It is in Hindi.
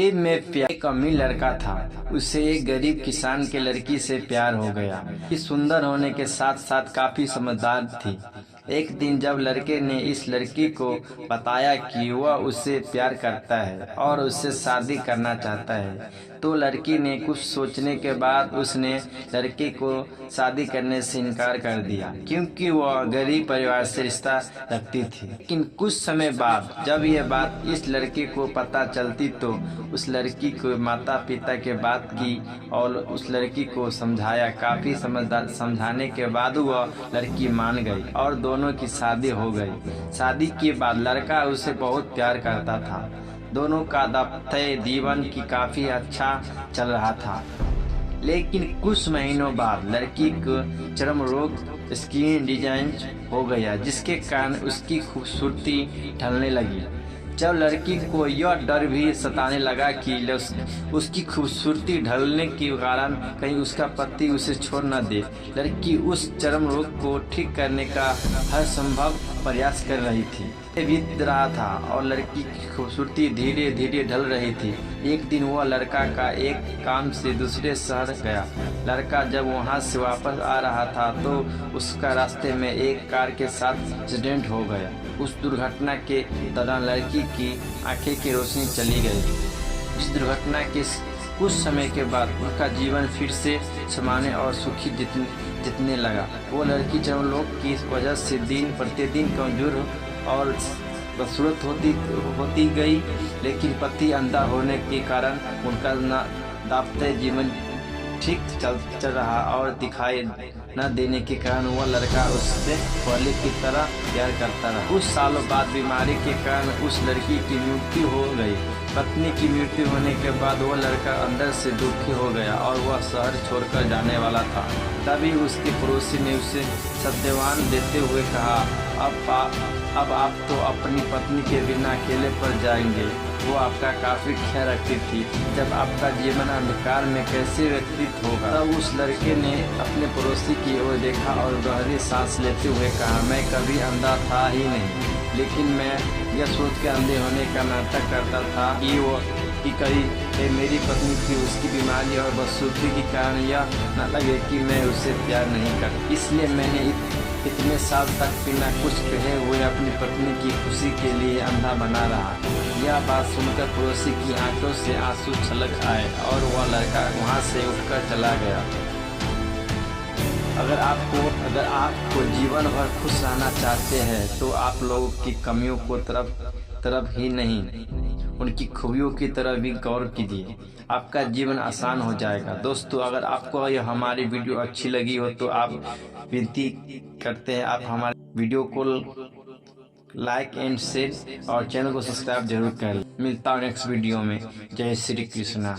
एक में प्यार एक अमीर लड़का था। उसे एक गरीब किसान के लड़की से प्यार हो गया। ये सुंदर होने के साथ साथ काफी समझदार थी। एक दिन जब लड़के ने इस लड़की को बताया कि वह उससे प्यार करता है और उससे शादी करना चाहता है, तो लड़की ने कुछ सोचने के बाद उसने लड़के को शादी करने से इनकार कर दिया, क्योंकि वह गरीब परिवार से रिश्ता रखती थी। लेकिन कुछ समय बाद जब यह बात इस लड़के को पता चलती तो उस लड़की को माता पिता के बात की और उस लड़की को समझाया। काफी समझाने के बाद वह लड़की मान गई और दोनों की शादी हो गई। शादी के बाद लड़का उसे बहुत प्यार करता था। दोनों का दाम्पत्य जीवन की काफी अच्छा चल रहा था। लेकिन कुछ महीनों बाद लड़की को चर्म रोग स्किन डिजीज हो गया, जिसके कारण उसकी खूबसूरती ढलने लगी। जब लड़की को यह डर भी सताने लगा कि उसकी खूबसूरती ढलने के कारण कहीं उसका पति उसे छोड़ न दे, लड़की उस चर्म रोग को ठीक करने का हर संभव प्रयास कर रही थी। बीत रहा था और लड़की की खूबसूरती धीरे धीरे ढल रही थी। एक दिन वह लड़का का एक काम से दूसरे शहर गया। लड़का जब वहां से वापस आ रहा था तो उसका रास्ते में एक कार के साथ एक्सीडेंट हो गया। उस दुर्घटना के दौरान लड़की की आंखें की रोशनी चली गई। इस दुर्घटना के कुछ समय के बाद उनका जीवन फिर से सामान्य और सुखी जितने लगा। वो लड़की चर्म रोग की वजह से दिन प्रतिदिन कमजोर और बदसूरत होती गई, लेकिन पति अंधा होने के कारण उनका दाम्पत्य जीवन ठीक चल रहा और दिखाई न देने के कारण वह लड़का उससे पहले की तरह प्यार करता रहा। कुछ सालों बाद बीमारी के कारण उस लड़की की मृत्यु हो गई। पत्नी की मृत्यु होने के बाद वह लड़का अंदर से दुखी हो गया और वह शहर छोड़कर जाने वाला था। तभी उसके पड़ोसी ने उसे सद्यवान देते हुए कहा, अब आप तो अपनी पत्नी के बिना अकेले पड़ जाएंगे। वो आपका काफी ख्याल रखती थी। जब आपका जीवन अंधकार में कैसे व्यतीत होगा। तब उस लड़के ने अपने पड़ोसी की ओर देखा और गहरी सांस लेते हुए कहा, मैं कभी अंधा था ही नहीं, लेकिन मैं यह सोच के अंधे होने का नाटक करता था कि कहीं मेरी पत्नी की उसकी बीमारी और बदसूरती के कारण यह न लगे कि मैं उससे प्यार नहीं करता। इसलिए मैंने इतने साल तक बिना कुछ कहे हुए अपनी पत्नी की खुशी के लिए अंधा बना रहा। यह बात सुनकर पड़ोसी की आंखों से आंसू छलक आए और वह लड़का वहां से उठकर चला गया। अगर आपको जीवन भर खुश रहना चाहते हैं तो आप लोगों की कमियों को तरफ ही नहीं, उनकी खूबियों की तरफ भी गौर कीजिए। आपका जीवन आसान हो जाएगा। दोस्तों, अगर आपको यह हमारी वीडियो अच्छी लगी हो तो आप विनती करते हैं आप हमारे वीडियो को लाइक एंड शेयर और चैनल को सब्सक्राइब जरूर कर लें। मिलता हूँ नेक्स्ट वीडियो में। जय श्री कृष्णा।